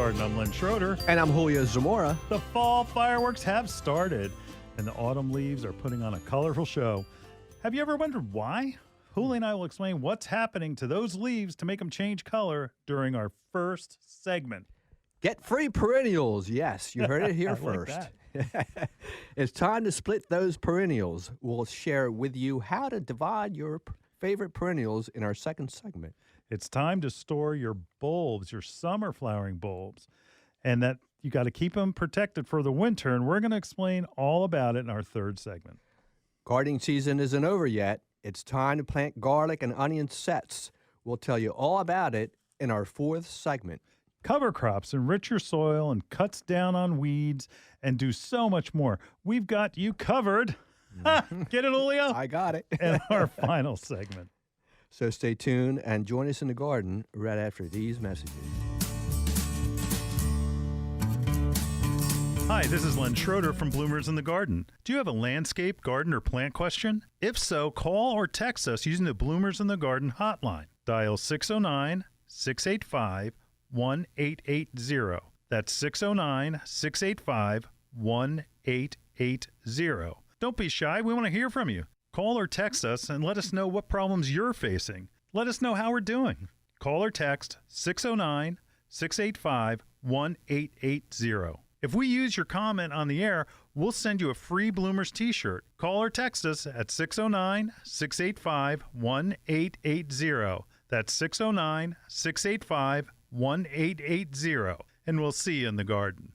Garden. I'm Len Schroeder. And I'm Julio Zamora. The fall fireworks have started, and the autumn leaves are putting on a colorful show. Have you ever wondered why? Julio and I will explain what's happening to those leaves to make them change color during our first segment. Get free perennials. Yes, you heard it here first. Like It's time to split those perennials. We'll share with you how to divide your favorite perennials in our second segment. It's time to store your bulbs, your summer flowering bulbs, and that you got to keep them protected for the winter, and we're going to explain all about it in our third segment. Gardening season isn't over yet. It's time to plant garlic and onion sets. We'll tell you all about it in our fourth segment. Cover crops enrich your soil and cuts down on weeds and do so much more. We've got you covered. Get it, Julio? I got it. In our final segment. So stay tuned and join us in the garden right after these messages. Hi, this is Len Schroeder from Bloomers in the Garden. Do you have a landscape, garden, or plant question? If so, call or text us using the Bloomers in the Garden hotline. Dial 609-685-1880. That's 609-685-1880. Don't be shy. We want to hear from you. Call or text us and let us know what problems you're facing. Let us know how we're doing. Call or text 609-685-1880. If we use your comment on the air, we'll send you a free Bloomers t-shirt. Call or text us at 609-685-1880. That's 609-685-1880. And we'll see you in the garden.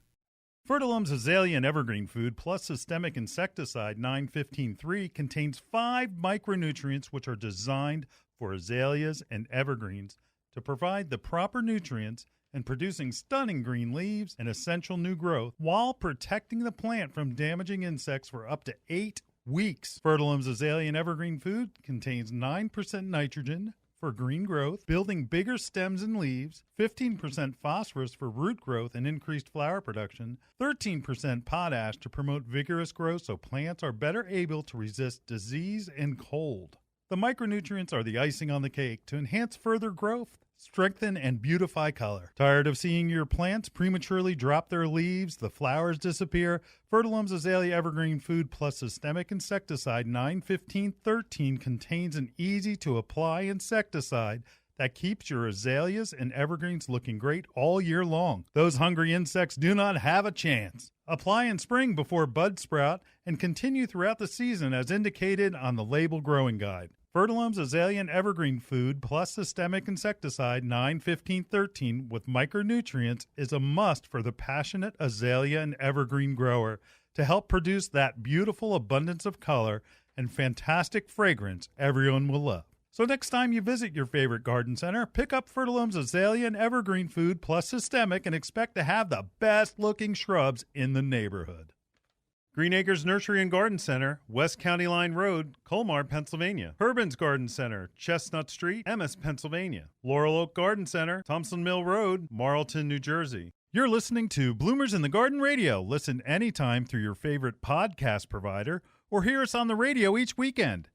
Fertilum's azalea and evergreen food plus systemic insecticide 915-3 contains 5 micronutrients which are designed for azaleas and evergreens to provide the proper nutrients and producing stunning green leaves and essential new growth while protecting the plant from damaging insects for up to 8 weeks. Fertilum's azalea and evergreen food contains 9% nitrogen for green growth, building bigger stems and leaves, 15% phosphorus for root growth and increased flower production, 13% potash to promote vigorous growth so plants are better able to resist disease and cold. The micronutrients are the icing on the cake to enhance further growth, strengthen, and beautify color. Tired of seeing your plants prematurely drop their leaves, the flowers disappear? Fertilum's Azalea Evergreen Food plus Systemic Insecticide 915-13 contains an easy-to-apply insecticide that keeps your azaleas and evergreens looking great all year long. Those hungry insects do not have a chance. Apply in spring before buds sprout and continue throughout the season as indicated on the label growing guide. Fertilum's Azalea and Evergreen Food plus Systemic Insecticide 915-13 with micronutrients is a must for the passionate azalea and evergreen grower to help produce that beautiful abundance of color and fantastic fragrance everyone will love. So next time you visit your favorite garden center, pick up Fertilum's Azalea and Evergreen Food plus Systemic and expect to have the best looking shrubs in the neighborhood. Green Acres Nursery and Garden Center, West County Line Road, Colmar, Pennsylvania. Herben's Garden Center, Chestnut Street, Emmis, Pennsylvania. Laurel Oak Garden Center, Thompson Mill Road, Marlton, New Jersey. You're listening to Bloomers in the Garden Radio. Listen anytime through your favorite podcast provider or hear us on the radio each weekend.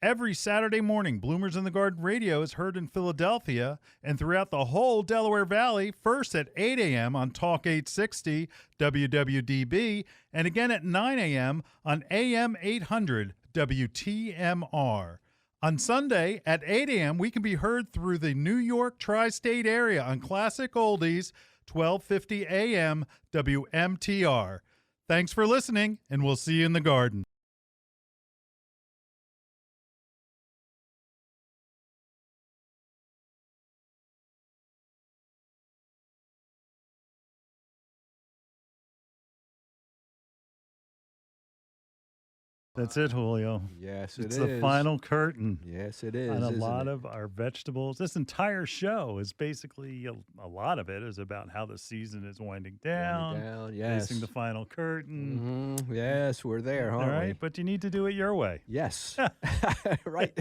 Every Saturday morning, Bloomers in the Garden Radio is heard in Philadelphia and throughout the whole Delaware Valley, first at 8 a.m. on Talk 860 WWDB, and again at 9 a.m. on AM 800 WTMR. On Sunday at 8 a.m., we can be heard through the New York tri-state area on Classic Oldies, 1250 a.m. WMTR. Thanks for listening, and we'll see you in the garden. That's it, Julio. Yes, it it's is. the final curtain. Yes, it is. On a isn't lot it? of our vegetables. This entire show is basically a lot of it is about how the season is winding down. Yes. Facing the final curtain. Yes, we're there, All aren't right, we? but you need to do it your way. Yes. Right.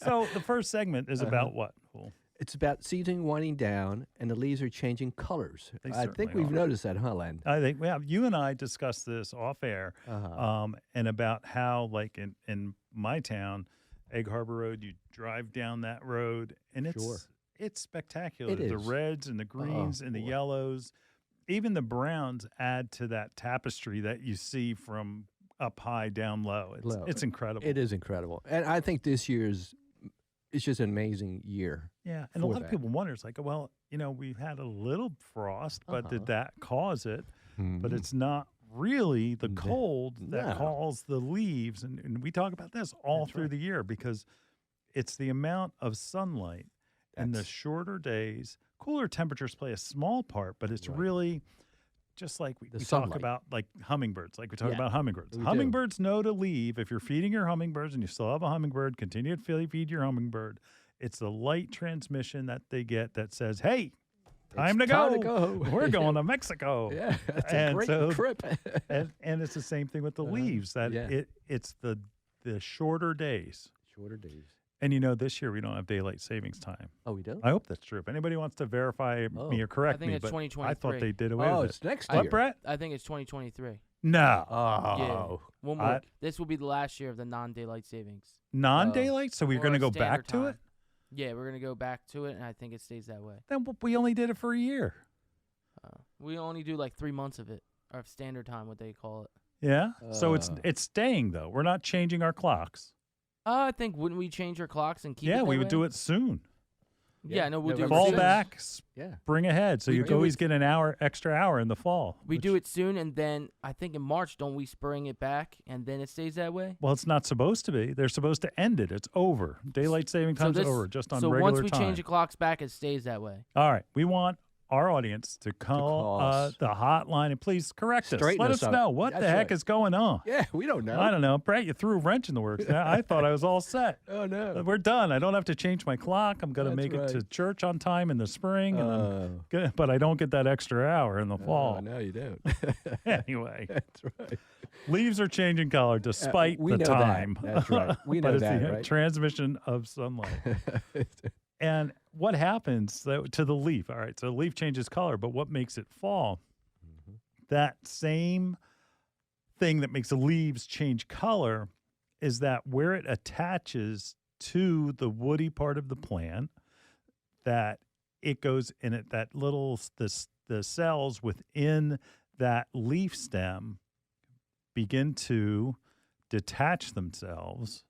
So the first segment is about what? Well, It's about season winding down, and the leaves are changing colors. They I think certainly we've are. noticed that, huh, Len? I think you and I discussed this off air, and about how, like in my town, Egg Harbor Road, you drive down that road, and it's Sure. It's spectacular. It The is. reds and the greens and the boy. yellows, even the browns add to that tapestry that you see from up high down low. It's incredible. It is incredible. And I think this year's, it's just an amazing year. Yeah, and a lot of people wonder, it's like, well, we've had a little frost, but did that cause it? But it's not really the cold that caused the leaves. And we talk about this all through the year because it's the amount of sunlight and the shorter days. Cooler temperatures play a small part, but it's really just like we talk about like hummingbirds, like we talk about hummingbirds. Hummingbirds know to leave. If you're feeding your hummingbirds and you still have a hummingbird, continue to feed your hummingbird. It's the light transmission that they get that says, hey, time to go. We're going to Mexico. Yeah, that's a great trip. and it's the same thing with the leaves, that it's the shorter days. Shorter days. And this year we don't have daylight savings time. Oh, we don't? I hope that's true. If anybody wants to verify me or correct me, I think it's but 2023. I thought they did away with it. Oh, it's next year. What, Brett? I think it's 2023. No. Yeah. One more. This will be the last year of the non-daylight savings. Non-daylight? So we're going to go back to it? Yeah, we're going to go back to it, and I think it stays that way. Then we only did it for a year. We only do like 3 months of it, or standard time, what they call it. Yeah? So it's staying, though. We're not changing our clocks. I think, wouldn't we change our clocks and keep it that we way? would do it soon. Yeah, no, we'll do it Fall soon. back, bring ahead. So you always get an extra hour in the fall. We do it soon, and then I think in March, don't we spring it back, and then it stays that way? Well, it's not supposed to be. They're supposed to end it. It's over. Daylight saving time's over, just on regular time. So once we change the clocks back, it stays that way. All right. We want our audience to call the hotline and please correct us. Let us know what the heck is going on. Yeah, we don't know. I don't know. Brett, you threw a wrench in the works. I thought I was all set. Oh, no. We're done. I don't have to change my clock. I'm going to make it to church on time in the spring, but I don't get that extra hour in the fall. No, you don't. Anyway. That's right. Leaves are changing color despite the time. That's right. We know but it's that, the right? transmission of sunlight. And what happens to the leaf? All right, so the leaf changes color, but what makes it fall? That same thing that makes the leaves change color is that where it attaches to the woody part of the plant, that it goes in it, that little, the cells within that leaf stem begin to detach themselves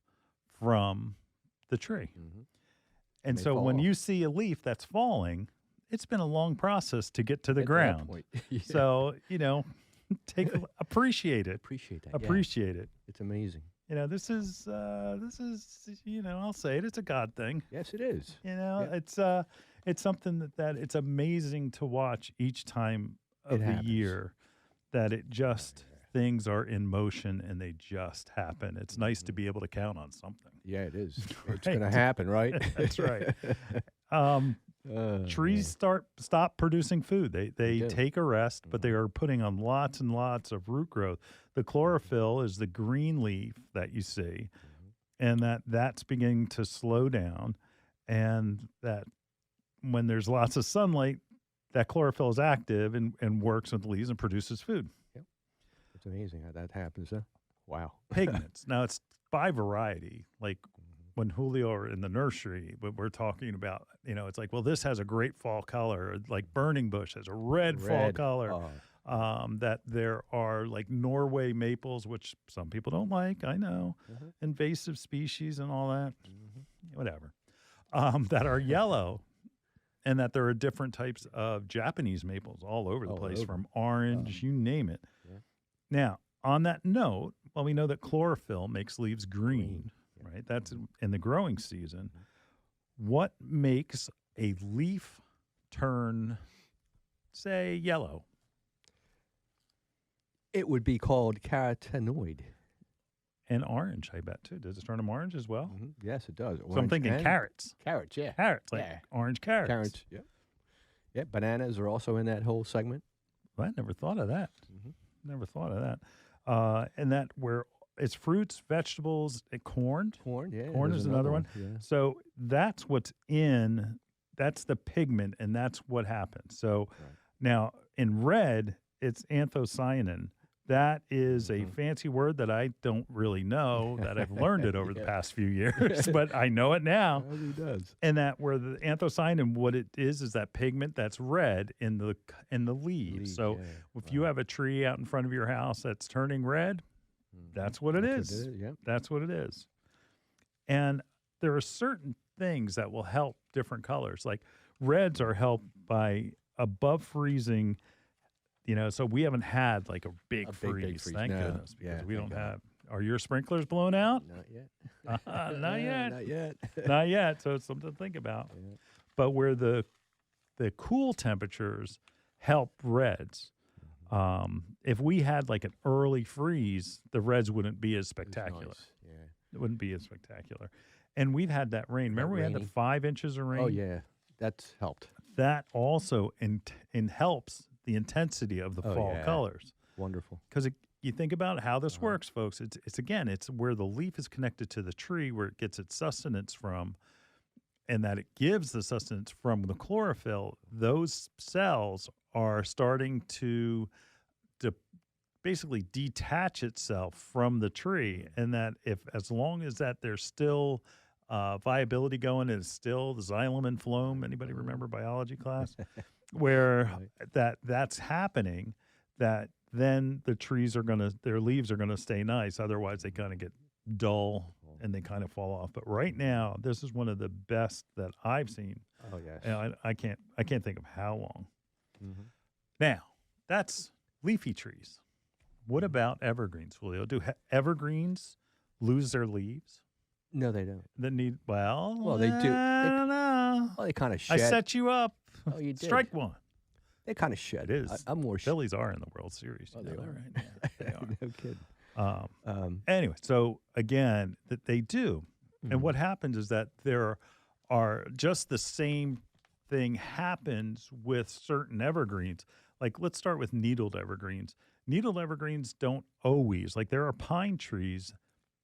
from the tree. And so when you see a leaf that's falling, it's been a long process to get to the ground. So, appreciate it. Appreciate that. Appreciate it. It's amazing. This is I'll say it. It's a God thing. Yes, it is. It's something that it's amazing to watch each time of the year that it just things are in motion and they just happen. It's nice to be able to count on something. Yeah, it is. It's going to happen, right? That's right. Trees stop producing food. They take a rest, but they are putting on lots and lots of root growth. The chlorophyll is the green leaf that you see, and that's beginning to slow down, and that when there's lots of sunlight, that chlorophyll is active and works with the leaves and produces food. It's amazing how that happens, huh? Wow. Pigments. Now, it's by variety. Like when Julio are in the nursery, what we're talking about, it's like, well, this has a great fall color. Like burning bush has a red fall color. That there are like Norway maples, which some people don't like, I know, invasive species and all that, whatever, that are yellow. And that there are different types of Japanese maples all over the place, from orange, you name it. Now, on that note, well, we know that chlorophyll makes leaves green, right? That's in the growing season. What makes a leaf turn, say, yellow? It would be called carotenoid. And orange, I bet, too. Does it turn them orange as well? Yes, it does. So I'm thinking carrots. Carrots, yeah. Carrots, like orange carrots. Carrots, yeah. Yeah, bananas are also in that whole segment. Well, I never thought of that. Never thought of that. And that where it's fruits, vegetables, corn. Corn, yeah. Corn is another one. Yeah. So that's what's that's the pigment, and that's what happens. So now in red, it's anthocyanin That is a fancy word that I don't really know, that I've learned it over the past few years, but I know it now. He does. And that where the anthocyanin, what it is that pigment that's red in the leaves. So if you have a tree out in front of your house that's turning red, that's what it is. That's what it is. And there are certain things that will help different colors. Like reds are helped by above freezing. So we haven't had like a big freeze. Thank goodness, because we don't have. Are your sprinklers blown out? Not yet. Not yet. Not yet. Not yet. So it's something to think about. Yeah. But where the cool temperatures help reds, if we had like an early freeze, the reds wouldn't be as spectacular. Nice. Yeah. It wouldn't be as spectacular. And we've had that rain. Remember we had the 5 inches of rain? Oh, yeah. That's helped. That also helps the intensity of the fall colors. Wonderful. Because you think about how this works, folks. It's where the leaf is connected to the tree, where it gets its sustenance from, and that it gives the sustenance from the chlorophyll. Those cells are starting to basically detach itself from the tree, and that as long as that there's still viability going, and it's still the xylem and phloem. Anybody remember biology class? Where that's happening, that then the trees their leaves are gonna stay nice. Otherwise, they kind of get dull and they kind of fall off. But right now, this is one of the best that I've seen. Oh yes. And I can't think of how long. Mm-hmm. Now, that's leafy trees. What about evergreens, Julio? Do evergreens lose their leaves? No, they don't. They need Well, they do. I don't know. Well, they kind of shed. I set you up. Oh, you did. Strike one. They kind of shed. It is. I'm more. Phillies are in the World Series. Oh, they are. Right? Yeah, they are. No kidding. Anyway, so again, that they do. And what happens is that there are just the same thing happens with certain evergreens. Like, let's start with needled evergreens. Needled evergreens don't always, like there are pine trees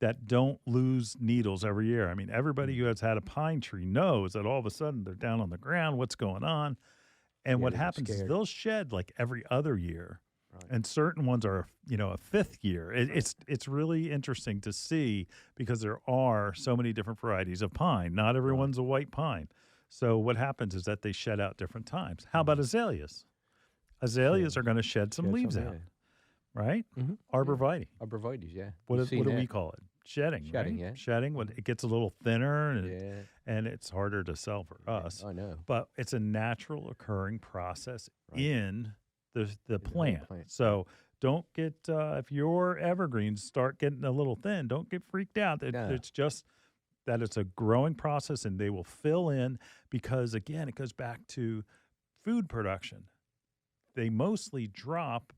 that don't lose needles every year. I mean, everybody who has had a pine tree knows that all of a sudden they're down on the ground. What's going on? And what happens is they'll shed like every other year. Right. And certain ones are, a fifth year. It's really interesting to see because there are so many different varieties of pine. Not everyone's a white pine. So what happens is that they shed out different times. How about azaleas? Azaleas are going to shed some leaves out, right? Mm-hmm. Arborvitae. Arborvitaes, yeah. What do we call it? Shedding, right? Yeah. Shedding, when it gets a little thinner and it's harder to sell for us. I know. But it's a natural occurring process in the plant. So don't get, if your evergreens start getting a little thin, don't get freaked out. It's just that it's a growing process and they will fill in because, again, it goes back to food production. They mostly drop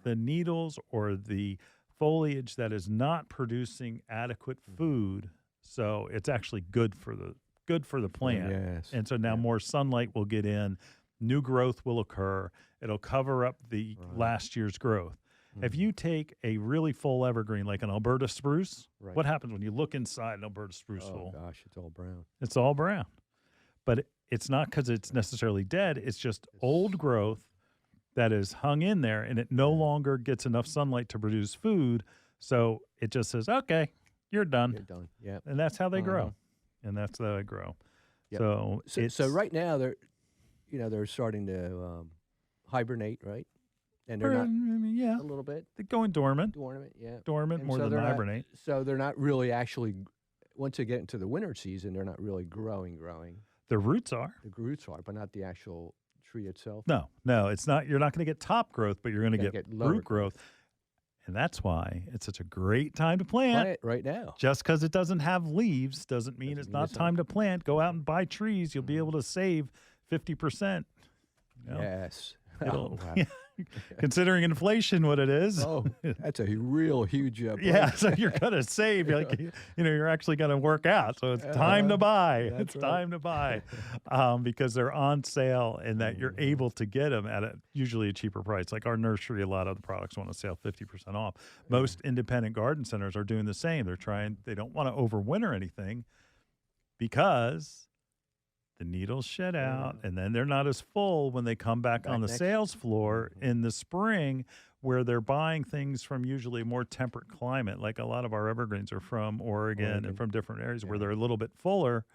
the needles or the foliage that is not producing adequate food, so it's actually good for the plant. Yes. And so now more sunlight will get in, new growth will occur. It'll cover up the last year's growth. If you take a really full evergreen like an Alberta spruce, what happens when you look inside an Alberta spruce hole? Oh gosh, it's all brown. It's all brown. But it's not because it's necessarily dead. It's just old growth that is hung in there, and it no longer gets enough sunlight to produce food. So it just says, okay, you're done. You're done, yeah. And that's how they grow. And that's how they grow. Yep. So right now, they're starting to hibernate, right? And they're not a little bit. They're going dormant. Dormant more than hibernate. So they're not really actually, once they get into the winter season, they're not really growing. The roots are. The roots are, but not the actual tree itself. No, it's not. You're not going to get top growth, but you're going to get root growth. And that's why it's such a great time to plant. Plant it right now. Just because it doesn't have leaves doesn't mean it's not time to plant. Go out and buy trees. You'll be able to save 50%. Yes. Wow. Considering inflation, what it is. Oh, that's a real huge. Yeah, so you're gonna save. You're actually gonna work out. So it's time to buy. It's time to buy, because they're on sale, and that you're able to get them at usually a cheaper price. Like our nursery, a lot of the products want to sell 50% off. Most independent garden centers are doing the same. They don't want to overwinter anything because the needles shed out, and then they're not as full when they come back on the sales floor in the spring where they're buying things from usually a more temperate climate, like a lot of our evergreens are from Oregon and from different areas where they're a little bit fuller.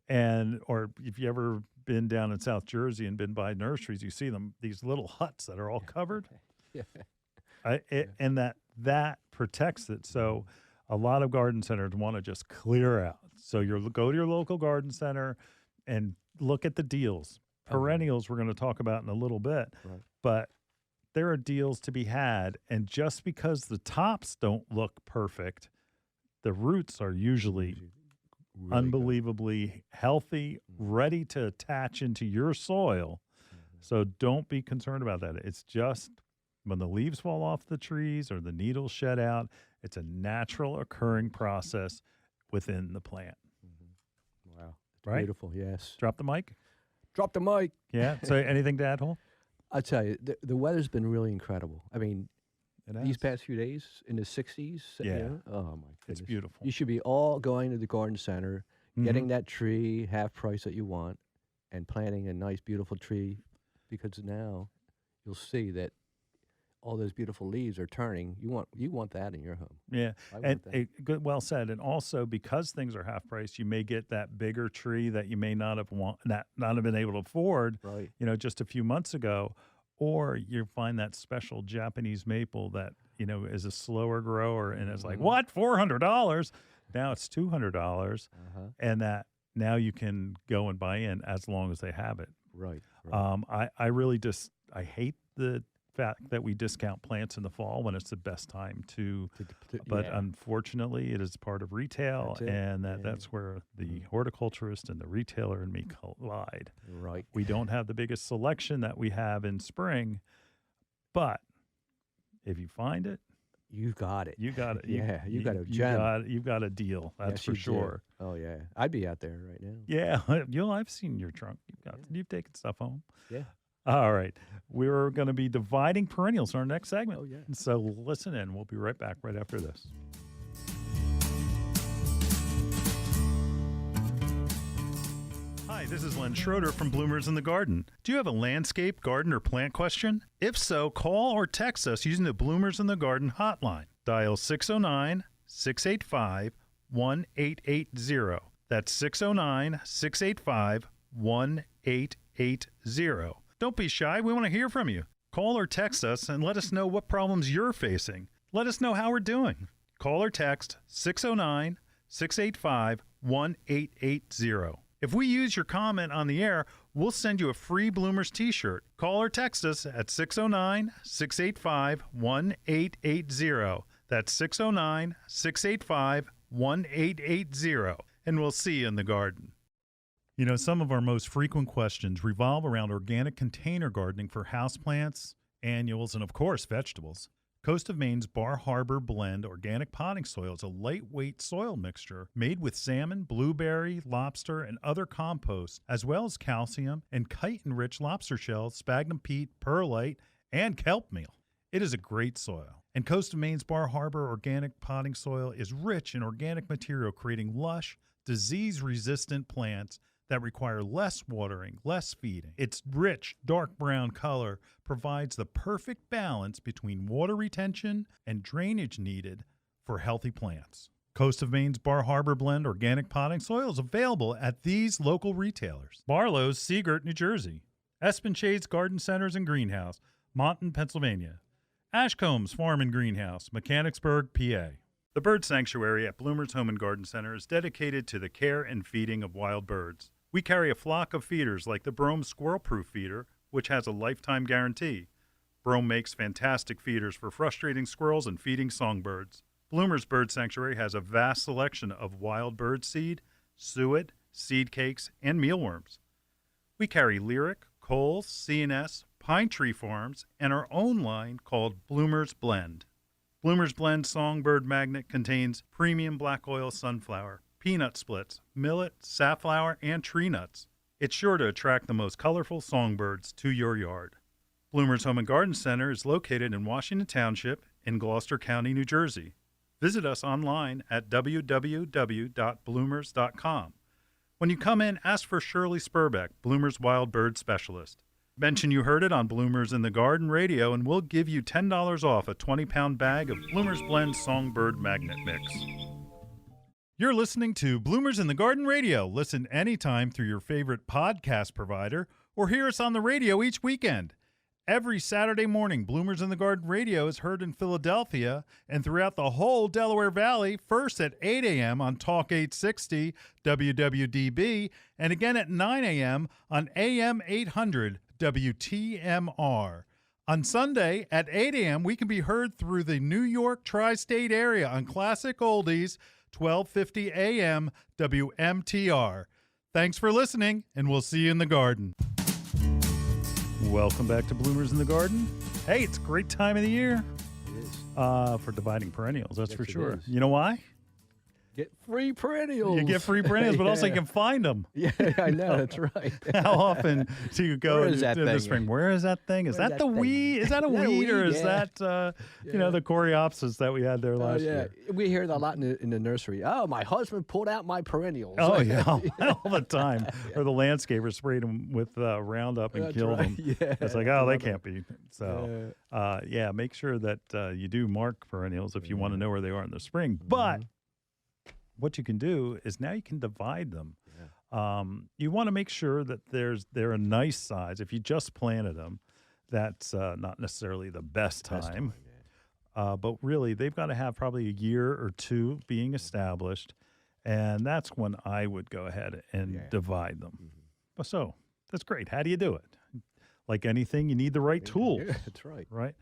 And or if you ever been down in South Jersey and been by nurseries, you see them, these little huts that are all covered. And that protects it. So a lot of garden centers want to just clear out. So you go to your local garden center and look at the deals. Perennials we're going to talk about in a little bit, but there are deals to be had. And just because the tops don't look perfect, the roots are usually really unbelievably healthy, ready to attach into your soil. So don't be concerned about that. It's just when the leaves fall off the trees or the needles shed out, it's a natural occurring process within the plant. Wow. Right? Beautiful, yes. Drop the mic. Drop the mic. Yeah. So anything to add, Hole? I'll tell you, the weather's been really incredible. I mean, It these has. past few days in the 60s. Yeah. Oh, my goodness. It's beautiful. You should be all going to the garden center, getting that tree half price that you want, and planting a nice, beautiful tree, because now you'll see that all those beautiful leaves are turning. You want that in your home. Yeah, I and want that. good, well said. And also, because things are half price, you may get that bigger tree that you may not have been able to afford. Right. Just a few months ago, or you find that special Japanese maple that is a slower grower, and it's like, what, $400? Now it's $200, and that now you can go and buy in as long as they have it. Right. I really I hate the fact that we discount plants in the fall when it's the best time but unfortunately it is part of retail, and that's where the horticulturist and the retailer and me collide. Right. We don't have the biggest selection that we have in spring, but if you find it, you got it. You got it. You got a gem. You've got a deal. That's for sure. Do. Oh yeah, I'd be out there right now. Yeah, I've seen your trunk. You've taken stuff home. Yeah. All right. We're going to be dividing perennials in our next segment. Oh, yeah. So listen in. We'll be right back right after this. Hi, this is Len Schroeder from Bloomers in the Garden. Do you have a landscape, garden, or plant question? If so, call or text us using the Bloomers in the Garden hotline. Dial 609-685-1880. That's 609-685-1880. Don't be shy. We want to hear from you. Call or text us and let us know what problems you're facing. Let us know how we're doing. Call or text 609-685-1880. If we use your comment on the air, we'll send you a free Bloomers t-shirt. Call or text us at 609-685-1880. That's 609-685-1880. And we'll see you in the garden. Some of our most frequent questions revolve around organic container gardening for houseplants, annuals, and of course, vegetables. Coast of Maine's Bar Harbor Blend organic potting soil is a lightweight soil mixture made with salmon, blueberry, lobster, and other composts, as well as calcium and chitin-rich lobster shells, sphagnum peat, perlite, and kelp meal. It is a great soil. And Coast of Maine's Bar Harbor organic potting soil is rich in organic material, creating lush, disease-resistant plants that require less watering, less feeding. Its rich, dark brown color provides the perfect balance between water retention and drainage needed for healthy plants. Coast of Maine's Bar Harbor Blend organic potting soil is available at these local retailers: Barlow's, Seagirt, New Jersey; Espenshades Garden Centers and Greenhouse, Monton, Pennsylvania; Ashcombs Farm and Greenhouse, Mechanicsburg, PA. The Bird Sanctuary at Bloomer's Home and Garden Center is dedicated to the care and feeding of wild birds. We carry a flock of feeders like the Brome Squirrel-Proof Feeder, which has a lifetime guarantee. Brome makes fantastic feeders for frustrating squirrels and feeding songbirds. Bloomer's Bird Sanctuary has a vast selection of wild bird seed, suet, seed cakes, and mealworms. We carry Lyric, Coles, C&S, Pine Tree Farms, and our own line called Bloomer's Blend. Bloomer's Blend Songbird Magnet contains premium black oil sunflower, peanut splits, millet, safflower, and tree nuts. It's sure to attract the most colorful songbirds to your yard. Bloomer's Home and Garden Center is located in Washington Township in Gloucester County, New Jersey. Visit us online at www.bloomers.com. When you come in, ask for Shirley Spurbeck, Bloomer's Wild Bird Specialist. Mention you heard it on Bloomers in the Garden Radio, and we'll give you $10 off a 20-pound bag of Bloomers Blend Songbird Magnet Mix. You're listening to Bloomers in the Garden Radio. Listen anytime through your favorite podcast provider or hear us on the radio each weekend. Every Saturday morning, Bloomers in the Garden Radio is heard in Philadelphia and throughout the whole Delaware Valley, first at 8 a.m. on Talk 860 WWDB and again at 9 a.m. on AM 800 WTMR. On Sunday at 8 a.m., we can be heard through the New York tri-state area on Classic Oldies, 1250 a.m. WMTR. Thanks for listening, and we'll see you in the garden. Welcome back to Bloomers in the Garden. Hey, it's a great time of the year It is. for dividing perennials, that's Yes, for it sure. is. You know why? Get free perennials. You get free perennials, but also you can find them. Yeah, I know. That's right. How often do you go Where in is that the thing? spring? Where is that thing? Is Where's that that the thing? weed? Is that a Is that a weed, or weed? is Yeah. that the coreopsis that we had there Oh, last yeah. year? We hear that a lot in the nursery. Oh, my husband pulled out my perennials. Oh yeah, all the time. Or the landscaper sprayed them with Roundup and That's killed right. them. Yeah. It's like, I oh, they love can't be. So, make sure that you do mark perennials if you want to know where they are in the spring. But what you can do is now you can divide them. Yeah. You want to make sure that they're a nice size. If you just planted them, that's not necessarily the best time. But really, they've got to have probably a year or two being established, and that's when I would go ahead and divide them. So that's great. How do you do it? Like anything, you need the right tool, Yeah, that's right. right?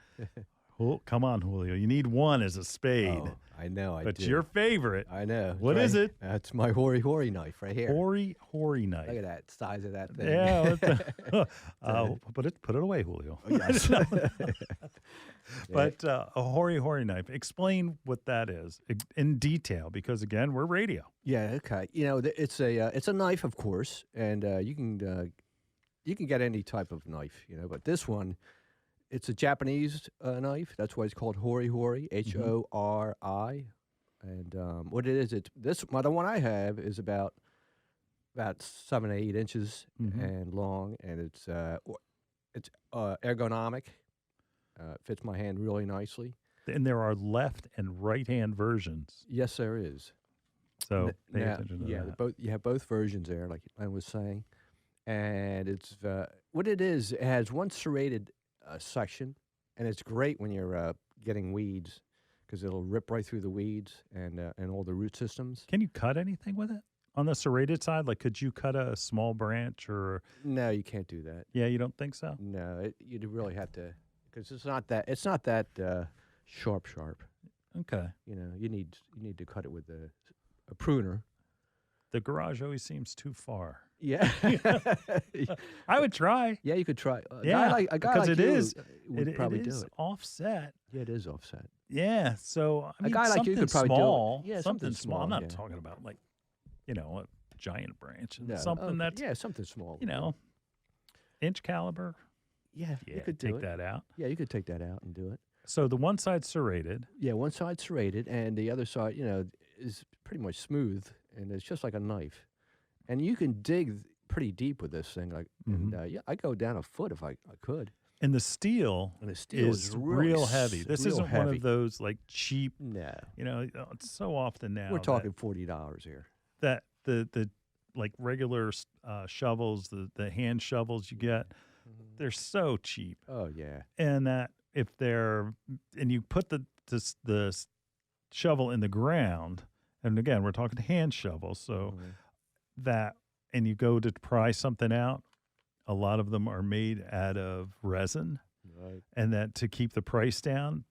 Oh, come on, Julio. You need one as a spade. Oh, I know. But do. your favorite. I know. What is it? That's my hoary knife right here. Hoary knife. Look at that size of that thing. Yeah. Put it away, Julio. Oh, yes. But a hoary knife. Explain what that is in detail, because again, we're radio. Yeah. Okay. You know, it's a knife, of course, and you can get any type of knife, but this one, it's a Japanese knife. That's why it's called hori, Hori. And what it is, the one I have is about 7 to 8 inches and long, and it's ergonomic. Fits my hand really nicely. And there are left and right hand versions. Yes, there is. So pay attention to that. You have both versions there, like I was saying, and it's what it is. It has one serrated section, and it's great when you're getting weeds, because it'll rip right through the weeds and all the root systems. Can you cut anything with it on the serrated side? Like, could you cut a small branch or? No, you can't do that. Yeah, you don't think so? No, you'd really have to, because it's not that sharp. Okay. You need to cut it with a pruner. The garage always seems too far. Yeah. I would try. Yeah, you could try. A guy because like it you is would probably it is do it. offset. Yeah, it is offset. Yeah, so I mean, A guy like you could probably small, do it. Yeah, something small. I'm small, not talking about like, a giant branch. No. Something that's something small. Inch caliber. Yeah, Yeah, you could do take it. that out. Yeah, you could take that out and do it. So the one side's serrated. Yeah, one side's serrated, and the other side, is pretty much smooth, and it's just like a knife. And you can dig pretty deep with this thing. And, I go down a foot if I could. And the steel, is really real heavy. This real isn't heavy. one of those like cheap. No, It's so often now. we're talking $40 here. that the like regular shovels, the hand shovels you get, they're so cheap. Oh yeah. And that if you put the shovel in the ground, and again we're talking hand shovels, so and you go to pry something out, a lot of them are made out of resin, Right. and that to keep the price down,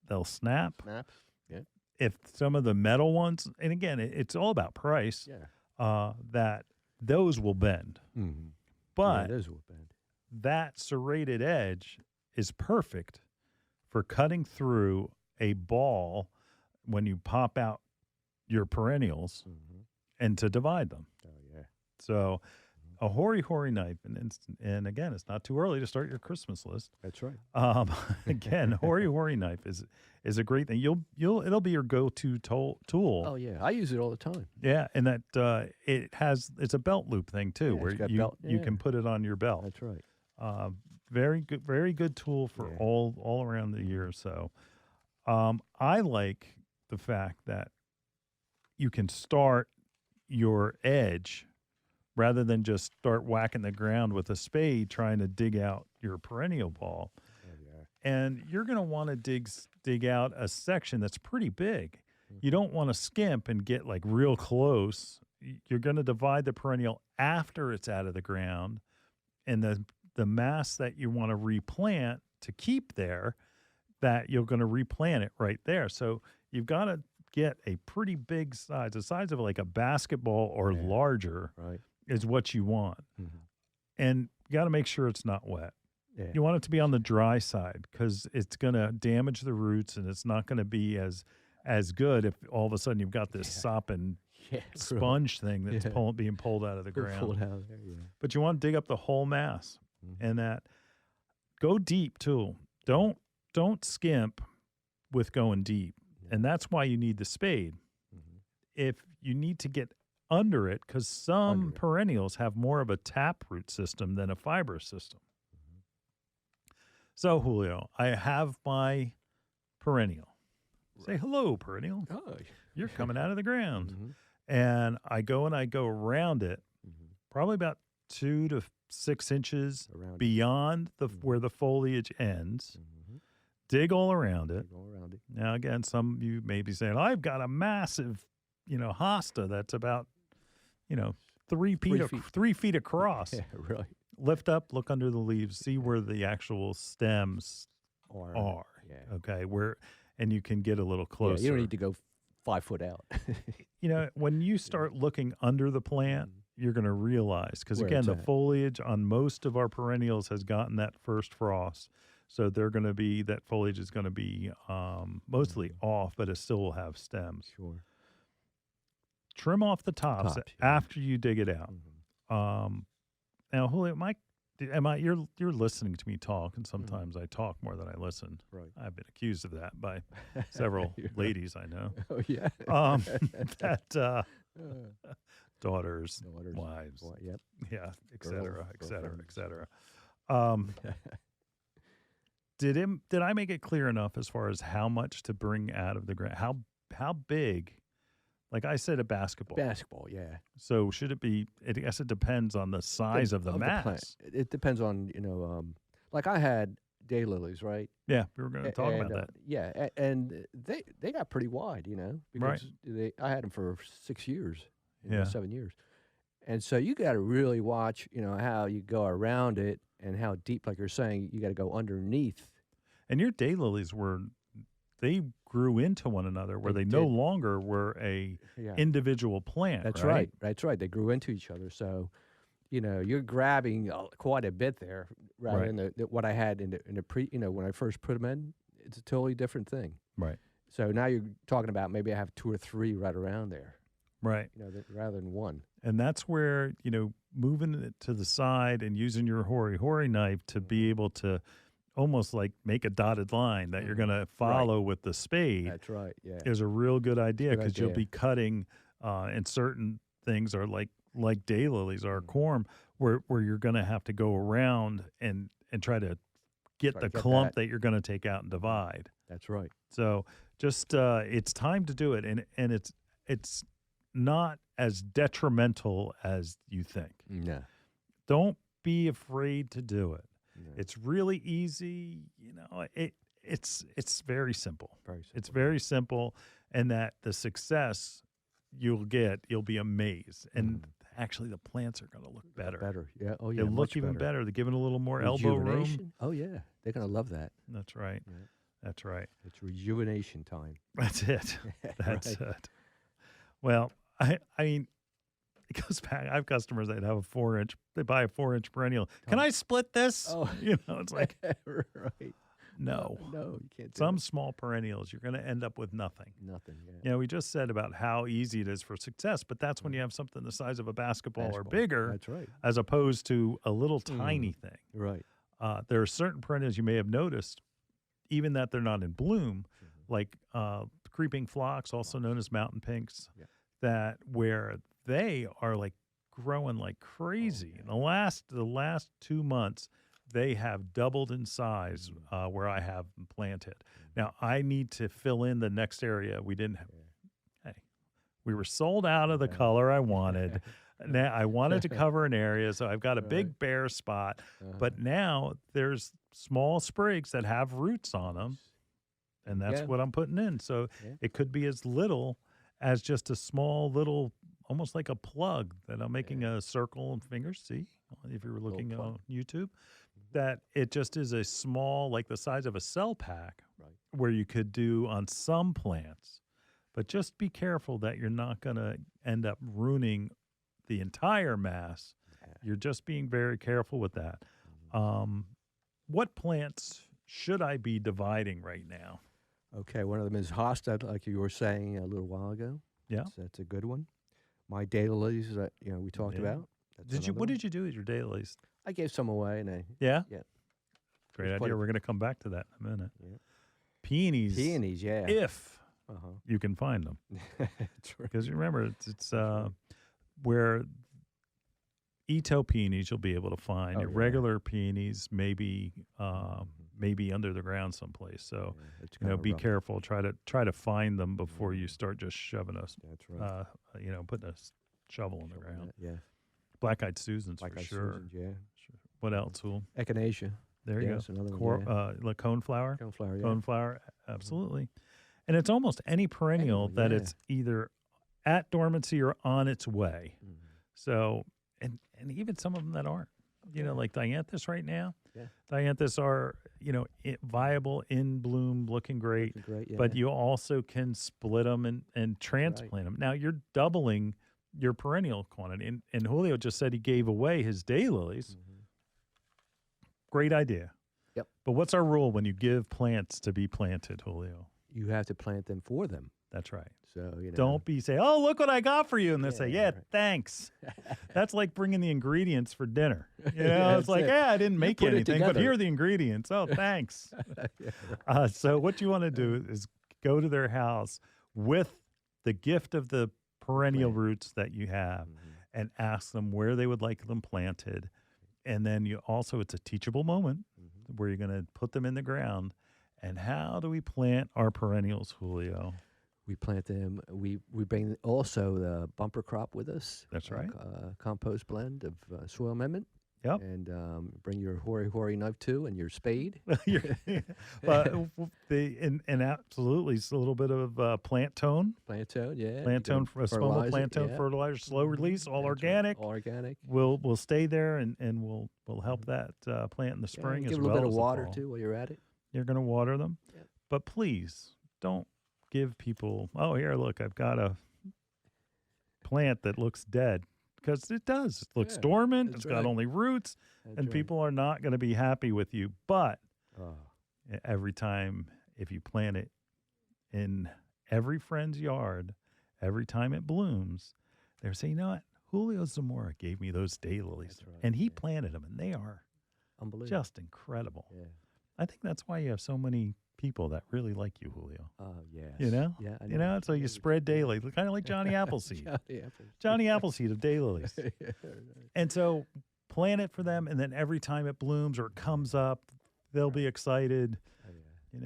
they'll snap. Snap. Yeah. If some of the metal ones, and again it's all about price, Yeah. that those will bend. Mm-hmm. But those will bend. that serrated edge is perfect for cutting through a ball when you pop out your perennials and to divide them. Oh yeah. So a hoary knife, and again, it's not too early to start your Christmas list. That's right. Again, hoary knife is a great thing. It'll be your go-to tool. Oh yeah, I use it all the time. Yeah, and that it's a belt loop thing too, Yeah, where it's got you belt- you yeah. can put it on your belt. That's right. Very good tool for Yeah. all around the year. So I like the fact that you can start your edge rather than just start whacking the ground with a spade trying to dig out your perennial ball. Oh, yeah. And you're going to want to dig out a section that's pretty big. You Mhm. don't want to skimp and get like real close. You're going to divide the perennial after it's out of the ground, and the mass that you want to replant to keep there, that you're going to replant it right there. So you've got to get a pretty big size, the size of like a basketball or Yeah. larger Right. is what you want. Mhm. And you got to make sure it's not wet. Yeah. You want it to be on the dry side because it's going to damage the roots, and it's not going to be as good if all of a sudden you've got this Yeah. sopping Yeah. sponge thing that's Yeah. being pulled out of the Pull ground. it out there, yeah. But you want to dig up the whole mass, Mhm. and that go deep too. Don't skimp with going deep, Yeah. and that's why you need the spade. Mhm. If you need to get under it, because some Under it. perennials have more of a taproot system than a fibrous system. Mhm. So, Julio, I have my perennial. Say hello, perennial. Oh. You're coming out of the ground. Mhm. And I go around it, Mhm. probably about 2 to 6 inches Around it. beyond Mhm. where the foliage ends. Mhm. Dig all around it. Go around it. Now, again, some of you may be saying, I've got a massive, hosta that's about, 3 feet across. Yeah, really. Lift up, look under the leaves, see where the actual stems are. Yeah. Okay, and you can get a little Yeah, closer. you don't need to go 5 foot out. When you start looking under the plant, Mhm. you're going to realize, because Where again, it's the at. foliage on most of our perennials has gotten that first frost. So that foliage is going to be mostly Mhm. off, but it still will have stems. Sure. Trim off the tops, Tops, yeah. after you dig it out. Mhm. Now, Julio, you're listening to me talk, and sometimes I talk more than I listen. Right. I've been accused of that by several You're right. ladies I know. Oh, yeah. That daughters, Daughters. wives, Yep. yeah, et Girl- cetera, et cetera, et girlfriends. cetera. Did I make it clear enough as far as how much to bring out of the ground? How big? Like I said, a basketball. Basketball, yeah. So should it be? I guess it depends on the size of the plant. mass. It depends on, like I had daylilies, right? Yeah, we were going to talk about that. Yeah, and they got pretty wide, Right. because I had them for 6 years, Yeah. 7 years. And so you got to really watch, how you go around it and how deep, like you're saying, you got to go underneath. And your daylilies they grew into one another where They they no did. longer were a Yeah. individual plant. That's right. That's right. They grew into each other. So, you're grabbing quite a bit there rather Right. than what I had in the pre, when I first put them in, it's a totally different thing. Right. So now you're talking about maybe I have 2 or 3 right around there, Right. rather than one. And that's where, moving it to the side and using your hori knife to be able to almost like make a dotted line that you're going to follow with the spade That's right. Yeah. is a real good idea, Good because you'll idea. be cutting and certain things are like daylilies or corm where you're going to have to go around and try to get Try the to get clump that. that you're going to take out and divide. That's right. So just it's time to do it, and it's not as detrimental as you think. No. Don't be afraid to do it. No. It's really easy. It's very simple. Very simple. It's very simple, and that the success you'll be amazed. And actually, the plants are going to look better. Better. Yeah. Oh, yeah. They look much even better. They're giving a little more elbow room. Rejuvenation? Oh, yeah. They're going to love that. That's right. Yeah. That's right. It's rejuvenation time. That's it. That's Right. it. Well, I mean, it goes back. I have customers that have a 4-inch. They buy a 4-inch perennial. Can I split this? Oh. It's like, right. no. No, you can't do Some it. small perennials, you're going to end up with nothing. Nothing. Yeah. We just said about how easy it is for success, but that's when you have something the size of a basketball or Basketball. bigger, That's right. as opposed to a little tiny thing. Right. There are certain perennials you may have noticed, even that they're not in bloom, like creeping phlox, also known as mountain pinks, Yeah. that where they are like growing like crazy. yeah. In the last 2 months, they have doubled in size where I have them planted. Now, I need to fill in the next area. We didn't have, hey, we were sold out of the color I wanted. Now, I wanted to cover an area, so I've got a big bare spot. But now there's small sprigs that have roots on them, and that's what I'm putting in. So it could be as little as just a small little, almost like a plug that I'm making a circle and fingers. See, if you were looking on YouTube, that it just is a small, like the size of a cell pack, where you could do on some plants. But just be careful that you're not going to end up ruining the entire mass. You're just being very careful with that. What plants should I be dividing right now? Okay, one of them is hosta, like you were saying a little while ago. Yeah, that's a good one. My daylilies that we talked about. What did you do with your daylilies? I gave some away, and Great idea. We're going to come back to that in a minute. Yeah. Peonies, yeah. If you can find them, because remember it's where Ito peonies you'll be able to find. Your regular peonies maybe maybe under the ground someplace. So be careful. Try to find them before you start just shoving us. That's right. Putting a shovel in the ground. Yeah. Black-eyed Susans for sure. Susans, yeah. What else, Will? Echinacea. There you go. Another one, like coneflower. Coneflower, yeah. Coneflower, absolutely. And it's almost any perennial that it's either at dormancy or on its way. So, and even some of them that aren't. Like dianthus right now. Yeah. Dianthus are, viable, in bloom, looking great. But you also can split them and transplant them. Now, you're doubling your perennial quantity. And Julio just said he gave away his daylilies. Great idea. Yep. But what's our rule when you give plants to be planted, Julio? You have to plant them for them. That's right. So don't be say, "Oh, look what I got for you," and they say, thanks." That's like bringing the ingredients for dinner. It's like, I didn't make you anything, but here are the ingredients. Oh, thanks. So what you want to do is go to their house with the gift of the perennial roots that you have, and ask them where they would like them planted. And then it's a teachable moment where you're going to put them in the ground. And how do we plant our perennials, Julio? We plant them. We bring also the bumper crop with us. That's right. Compost blend of soil amendment. Yep. And bring your hoary knife too, and your spade. But and absolutely, it's a little bit of plant tone. Plant tone, yeah. Plant tone, small plant tone fertilizer, slow release, all organic. All organic. We'll stay there and we'll help that plant in the spring as well. Give a little bit of water too while you're at it. You're going to water them, but please don't give people. Oh, here, look, I've got a plant that looks dead. Because it does. It looks dormant. It's got only roots. And people are not going to be happy with you. But every time, if you plant it in every friend's yard, every time it blooms, they're saying, you know what? Julio Zamora gave me those daylilies. And he planted them. And they are just incredible. Yeah. I think that's why you have so many people that really like you, Julio. Oh, yes. Yeah, I know. So you spread daily, kind of like Johnny Appleseed. Johnny Appleseed of daylilies. And so plant it for them, and then every time it blooms or it comes up, they'll be excited.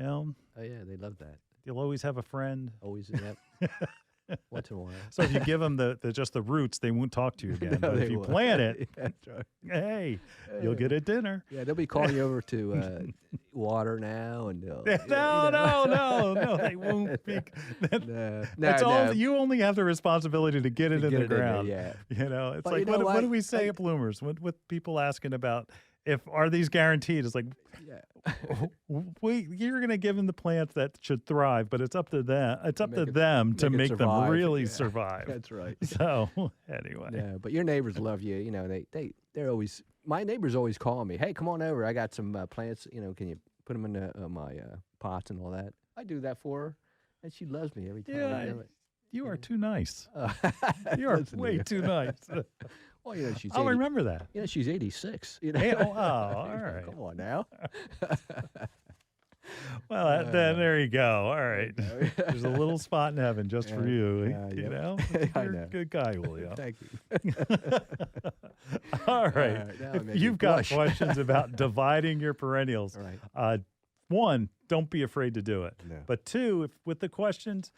Oh, yeah, they love that. You'll always have a friend. Always, yep. Once in a while. So if you give them just the roots, they won't talk to you again. But if you plant it, hey, you'll get a dinner. Yeah, they'll be calling you over to water now, and no, they won't be. No. You only have the responsibility to get it in the ground. It's like what do we say at Bloomers with people asking about? Are these guaranteed? It's like, you're going to give them the plants that should thrive, but it's up to them. It's up to them to make them really survive. That's right. So anyway, yeah. But your neighbors love you. They're always. My neighbors always call me. Hey, come on over. I got some plants. Can you put them in my pots and all that? I do that for her, and she loves me every time. Yeah, you are too nice. You are way too nice. Well, she's. I'll remember that. She's 86. All right. Come on now. Well, then there you go. All right. There's a little spot in heaven just for you. You yep. know? I You're know. a good guy, Julio. Thank you. All right. now If it made me you've got blush. questions about dividing your perennials, Right. one, don't be afraid to do it. No. But two, if with the questions,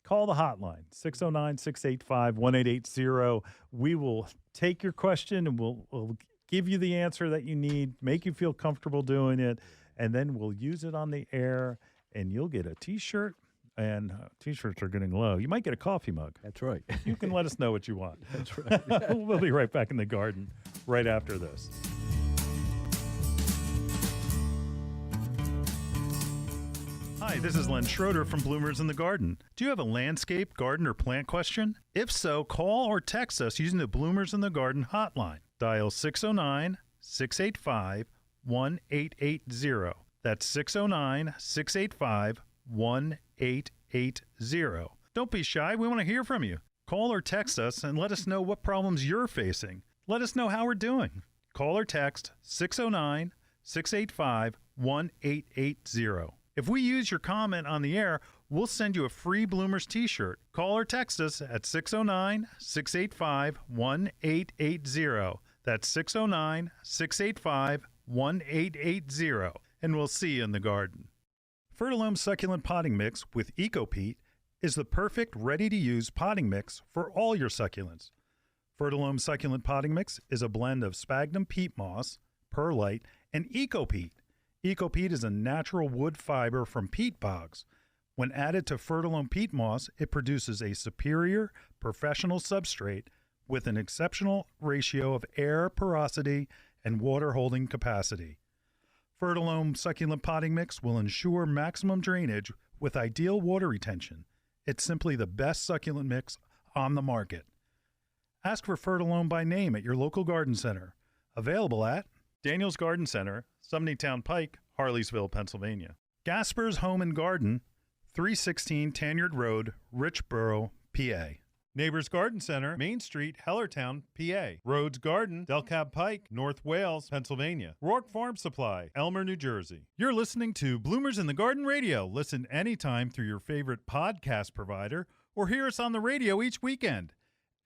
call the hotline, 609-685-1880. We will take your question and we'll give you the answer that you need, make you feel comfortable doing it, and then we'll use it on the air, and you'll get a T-shirt, and T-shirts are getting low. You might get a coffee mug. That's right. You can let us know what you want. That's right. We'll be right back in the garden right after this. Hi, this is Len Schroeder from Bloomers in the Garden. Do you have a landscape, garden, or plant question? If so, call or text us using the Bloomers in the Garden hotline. Dial 609-685-1880. That's 609-685-1880. Don't be shy. We want to hear from you. Call or text us and let us know what problems you're facing. Let us know how we're doing. Call or text 609-685-1880. If we use your comment on the air, we'll send you a free Bloomers t-shirt. Call or text us at 609-685-1880. That's 609-685-1880. And we'll see you in the garden. Fertilome Succulent Potting Mix with EcoPeat is the perfect ready-to-use potting mix for all your succulents. Fertilome Succulent Potting Mix is a blend of sphagnum peat moss, perlite, and EcoPeat. EcoPeat is a natural wood fiber from peat bogs. When added to Fertilome peat moss, it produces a superior, professional substrate with an exceptional ratio of air porosity and water holding capacity. Fertilome Succulent Potting Mix will ensure maximum drainage with ideal water retention. It's simply the best succulent mix on the market. Ask for Fertilome by name at your local garden center. Available at Daniel's Garden Center, Sumneytown Pike, Harleysville, Pennsylvania. Gasper's Home and Garden, 316 Tanyard Road, Richboro, PA. Neighbors Garden Center, Main Street, Hellertown, PA. Rhodes Garden, Delcab Pike, North Wales, Pennsylvania. Rourke Farm Supply, Elmer, New Jersey. You're listening to Bloomers in the Garden Radio. Listen anytime through your favorite podcast provider or hear us on the radio each weekend.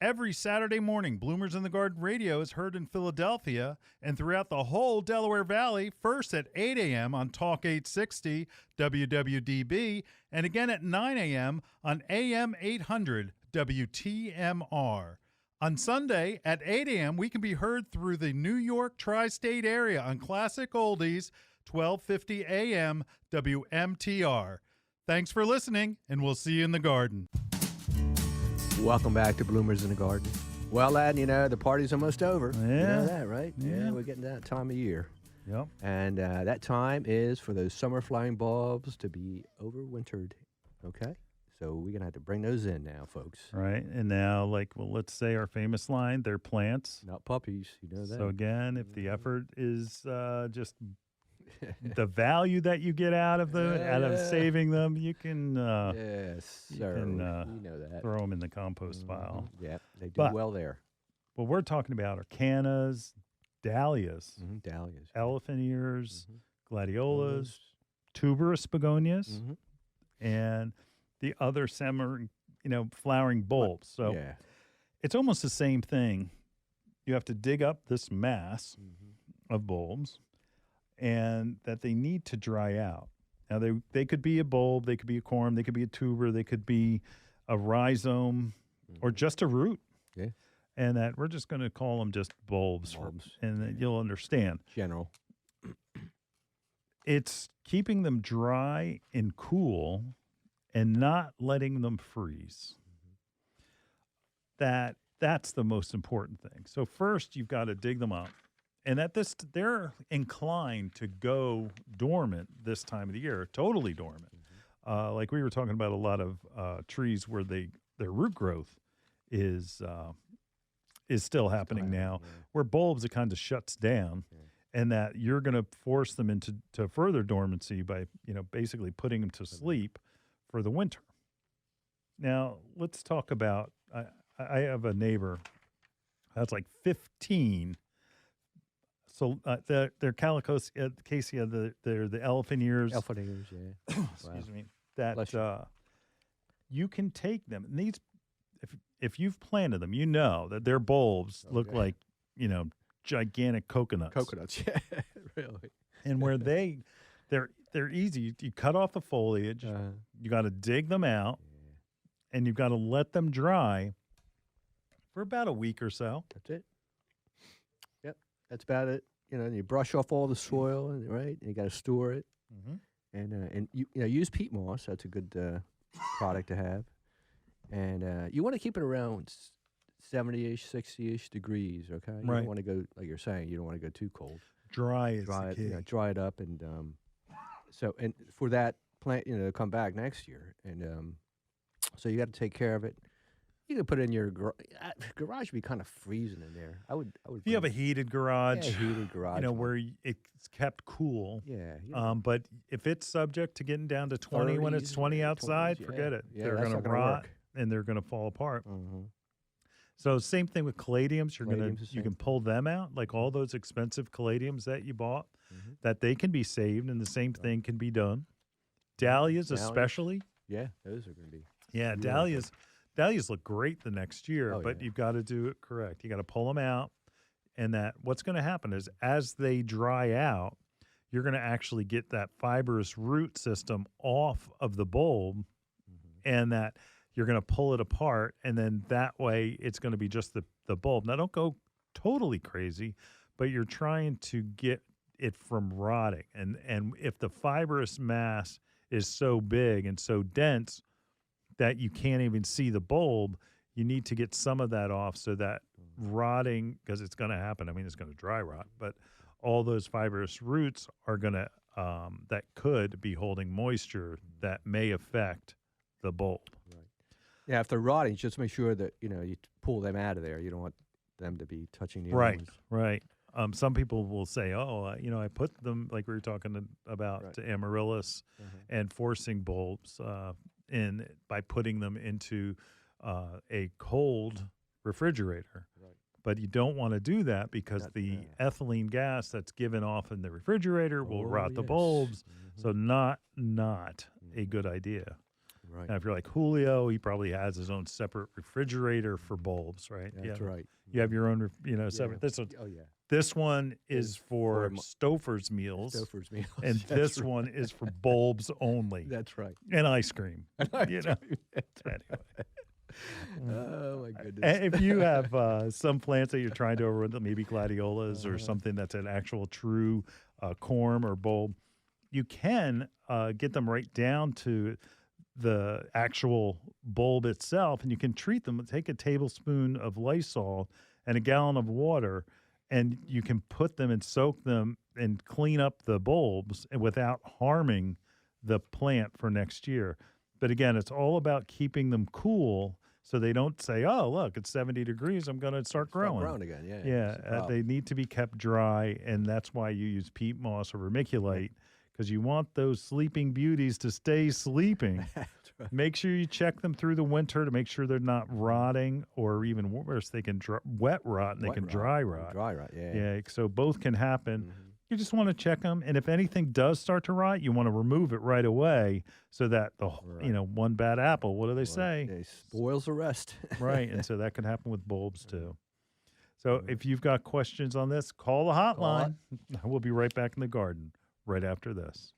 Every Saturday morning, Bloomers in the Garden Radio is heard in Philadelphia and throughout the whole Delaware Valley, first at 8 a.m. on Talk 860 WWDB, and again at 9 a.m. on AM 800 WTMR. On Sunday at 8 a.m., we can be heard through the New York tri-state area on Classic Oldies, 1250 a.m. WMTR. Thanks for listening, and we'll see you in the garden. Welcome back to Bloomers in the Garden. Well, lad, you know, the party's almost over. Yeah. You know that, right? Yeah. We're getting to that time of year. Yep. And that time is for those summer flowering bulbs to be overwintered, okay? So we're going to have to bring those in now, folks. Right. And now, let's say our famous line, they're plants. Not puppies, you know that. So again, if the effort is just the value that you get out of saving them, you can yes, sir. you know that. throw them in the compost pile. Yeah, they do But well there. What we're talking about are cannas, dahlias, Dahlias. elephant ears, gladiolas, tuberous begonias, and the other summer, flowering bulbs. So yeah. it's almost the same thing. You have to dig up this mass of bulbs, and that they need to dry out. Now, they could be a bulb, they could be a corm, they could be a tuber, they could be a rhizome, or just a root. Yeah. And that we're just going to call them just bulbs. And that you'll understand. General. It's keeping them dry and cool and not letting them freeze. That's the most important thing. So first, you've got to dig them up. And they're inclined to go dormant this time of the year, totally dormant. Like we were talking about a lot of trees where their root growth is still happening now, where bulbs it kind of shuts down, and that you're going to force them into further dormancy by basically putting them to sleep for the winter. Now let's talk about. I have a neighbor that's like 15 So they're calycos, they're the elephant ears. Elephant ears, yeah. Excuse Wow. me. That Bless you. you can take them. And these, if you've planted them, you know that their bulbs look yeah. like gigantic coconuts. Coconuts, yeah, really. And where they're easy. You cut off the foliage. You got to dig them out, and you've got to let them dry for about a week or so. That's it. Yep, that's about it. You brush off all the soil, right? And you got to store it, and you use peat moss. That's a good product to have, and you want to keep it around 70-ish, 60-ish degrees. Okay, you Right. don't want to go, like you're saying, you don't want to go too cold. Dry is Dry the it, key. dry it up, and and for that plant, to come back next year, and so you got to take care of it. You can put it in your garage. Would be kind of freezing in there. I would. If you have a heated garage, heated garage, where it's kept cool. Yeah. But if it's subject to getting down to 20 when it's 20 outside, 20s, forget it. Yeah, They're that's going to not gonna rot work. and they're going to fall apart. Mm-hmm. So same thing with caladiums. Caladiums the You same. can pull them out, like all those expensive caladiums that you bought, Mm-hmm. that they can be saved, and the same thing can be done. Dahlias, Dahlias. especially. Yeah, those are going to be. Yeah, Beautiful. dahlias look great the next year, Oh, but yeah. you've got to do it correct. You got to pull them out, and what's going to happen is as they dry out, you're going to actually get that fibrous root system off of the bulb, and that you're going to pull it apart, and then that way it's going to be just the bulb. Now, don't go totally crazy, but you're trying to get it from rotting, and if the fibrous mass is so big and so dense that you can't even see the bulb, you need to get some of that off so that rotting, because it's going to happen. I mean, it's going to dry rot, but all those fibrous roots are going to, that could be holding moisture that may affect the bulb. Right. Yeah, if they're rotting, just make sure that you pull them out of there. You don't want them to be touching the other Right, ones. right. Some people will say, I put them, like we were talking about, Right. to amaryllis and forcing bulbs in by putting them into a cold refrigerator. Right. But you don't want to do that because the ethylene gas that's given off in the refrigerator will rot the yes. bulbs. So not a good idea. Right. Now, if you're like Julio, he probably has his own separate refrigerator for bulbs, right? That's right. You have your own, separate. Oh yeah. This one is for for Stouffer's meals, Stouffer's meals. and That's this right. one is for bulbs only, That's right. and ice cream. Anyway. Anyway. Oh my goodness. And if you have some plants that you're trying to overrun, maybe gladiolas or something that's an actual true corm or bulb, you can get them right down to the actual bulb itself, and you can treat them. Take a tablespoon of Lysol and a gallon of water, and you can put them and soak them and clean up the bulbs without harming the plant for next year. But again, it's all about keeping them cool so they don't say, oh, look, it's 70 degrees, I'm going to start growing. Growing again, yeah. Yeah, That's the problem. they need to be kept dry, and that's why you use peat moss or vermiculite, because you want those sleeping beauties to stay sleeping. That's right. Make sure you check them through the winter to make sure they're not rotting, or even worse, they can wet rot and they Wet can rot. dry rot. Dry rot, yeah. Yeah, so both can happen. Mhm. You just want to check them, and if anything does start to rot, you want to remove it right away so that one bad apple. What do they say? Yeah, spoils the rest. Right, and so that can happen with bulbs too. So if you've got questions on this, call the hotline. We'll be right back in the garden right after this.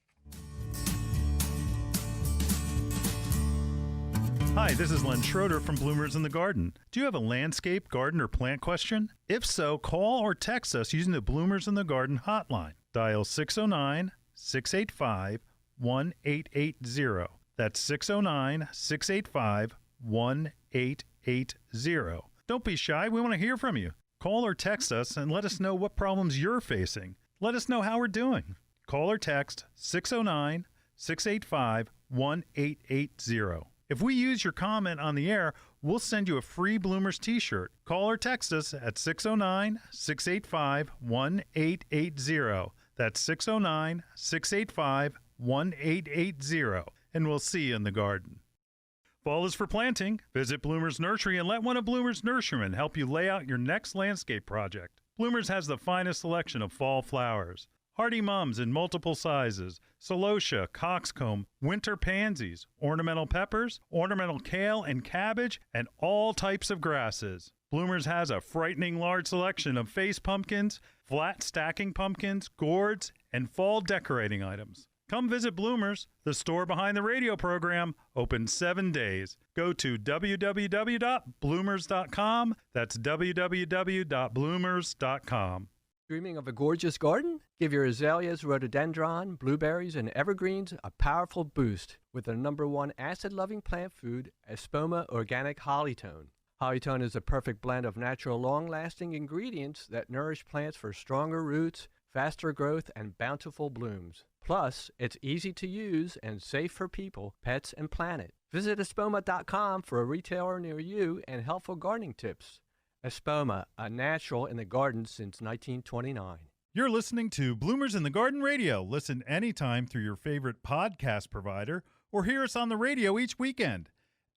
Hi, this is Len Schroeder from Bloomers in the Garden. Do you have a landscape, garden, or plant question? If so, call or text us using the Bloomers in the Garden hotline. Dial 609-685-1880. That's 609-685-1880. Don't be shy. We want to hear from you. Call or text us and let us know what problems you're facing. Let us know how we're doing. Call or text 609-685-1880. If we use your comment on the air, we'll send you a free Bloomers t-shirt. Call or text us at 609-685-1880. That's 609-685-1880. And we'll see you in the garden. Fall is for planting. Visit Bloomers Nursery and let one of Bloomers nurserymen help you lay out your next landscape project. Bloomers has the finest selection of fall flowers. Hardy mums in multiple sizes, celosia, coxcomb, winter pansies, ornamental peppers, ornamental kale and cabbage, and all types of grasses. Bloomers has a frightening large selection of face pumpkins, flat stacking pumpkins, gourds, and fall decorating items. Come visit Bloomers, the store behind the radio program, open 7 days. Go to www.bloomers.com. That's www.bloomers.com. Dreaming of a gorgeous garden? Give your azaleas, rhododendron, blueberries, and evergreens a powerful boost with their #1 acid-loving plant food, Espoma Organic Hollytone. Hollytone is a perfect blend of natural, long-lasting ingredients that nourish plants for stronger roots, faster growth, and bountiful blooms. Plus, it's easy to use and safe for people, pets, and planet. Visit espoma.com for a retailer near you and helpful gardening tips. Espoma, a natural in the garden since 1929. You're listening to Bloomers in the Garden Radio. Listen anytime through your favorite podcast provider or hear us on the radio each weekend.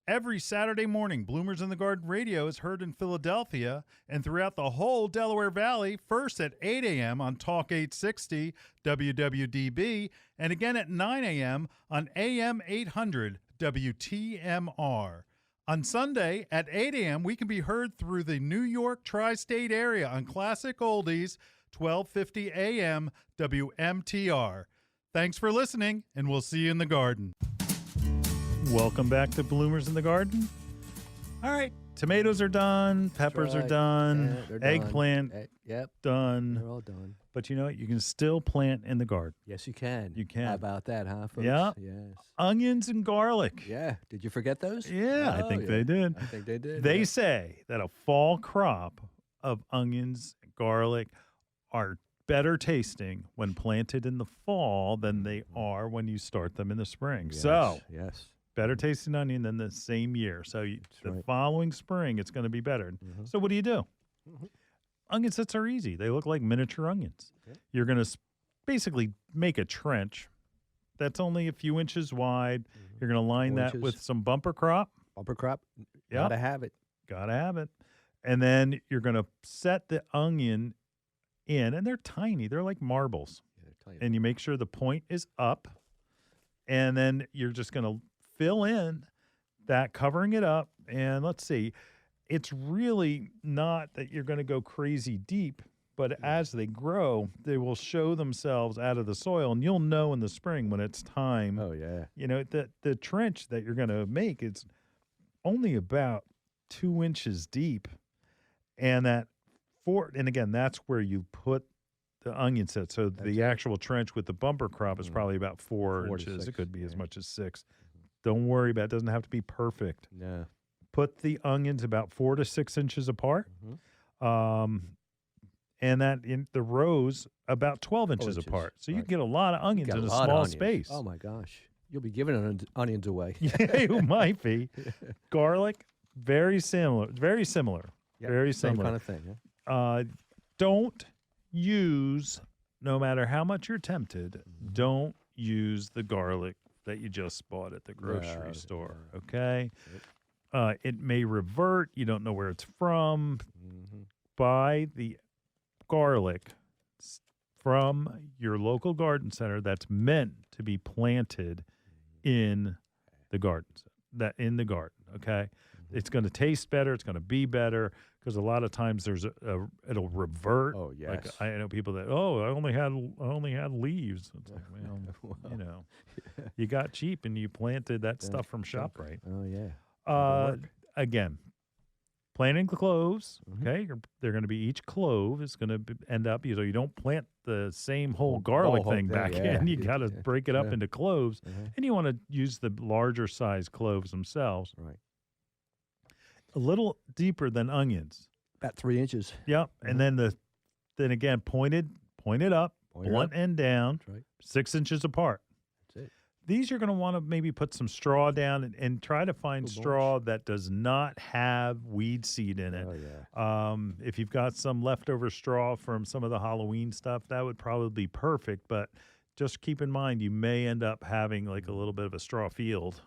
Every Saturday morning, Bloomers in the Garden Radio is heard in Philadelphia and throughout the whole Delaware Valley, first at 8 a.m. on Talk 860 WWDB and again at 9 a.m. on AM 800 WTMR. On Sunday at 8 a.m., we can be heard through the New York tri-state area on Classic Oldies, 1250 a.m. WMTR. Thanks for listening, and we'll see you in the garden. Welcome back to Bloomers in the Garden. All right, tomatoes are done, peppers are done, Yeah, they're eggplant done. Yep, done. they're all done. But you know what? You can still plant in the garden. Yes, you can. You can. How about that, huh, folks? Yeah. Yes. Onions and garlic. Yeah. Did you forget those? Yeah, I Oh, think yeah. they did. I think they did. They yeah. say that a fall crop of onions, garlic are better tasting when planted in the fall than they are when you start them in the spring. Yes, So, yes. better tasting onion than the same year. So, the right. following spring, it's going to be better. So, what do you do? Onion sets are easy. They look like miniature onions. Okay. You're going to basically make a trench that's only a few inches wide. You're going to line 4 that inches. with some bumper crop. Bumper crop. Yeah. Gotta have it. Gotta have it. And then you're going to set the onion in, and they're tiny. They're like marbles. Yeah, they're tiny. And you make sure the point is up. And then you're just going to fill in that, covering it up. And let's see, it's really not that you're going to go crazy deep, but as they grow, they will show themselves out of the soil. And you'll know in the spring when it's time. Oh, yeah. You know, the trench that you're going to make is only about 2 inches deep. And again, that's where you put the onion set. So the actual trench with the bumper crop is probably about 4 4 to inches. It 6, could be as yeah. much as 6. Don't worry about it. It doesn't have to be perfect. No. Put the onions about 4 to 6 inches apart. And that in the rows about 12 inches apart. So you right. can get a lot of onions Got in a lot of small onions. space. Oh, my gosh. You'll be giving onions away. Yeah, you might be. Garlic, very similar. Very similar. Yep, Very same similar. kind of thing. Yeah? Don't use, no matter how much you're tempted, don't use the garlic that you just bought at the grocery No, store. no. Okay? Yep. It may revert. You don't know where it's from. Buy the garlic from your local garden center that's meant to be planted in the gardens. In the garden, okay? It's going to taste better. It's going to be better because a lot of times it'll revert. Oh, yes. Like I know people that I only had leaves. It's like, well, you know, you got cheap and you planted that stuff from ShopRite. Oh, yeah. Again, planting cloves. Okay, they're going to be each clove is going to end up. You don't plant the same whole garlic whole thing thing, back yeah. in. You got to Yeah. break it up Yeah. into cloves, Uh-huh. and you want to use the larger size cloves themselves. Right. A little deeper than onions. About 3 inches. Yep, and then again pointed up, Point it blunt up. end down, That's right. 6 inches apart. That's it. These you're going to want to maybe put some straw down and try to find Little straw that does not have weed seed in it. Oh, yeah. If you've got some leftover straw from some of the Halloween stuff, that would probably be perfect. But just keep in mind, you may end up having like a little bit of a straw field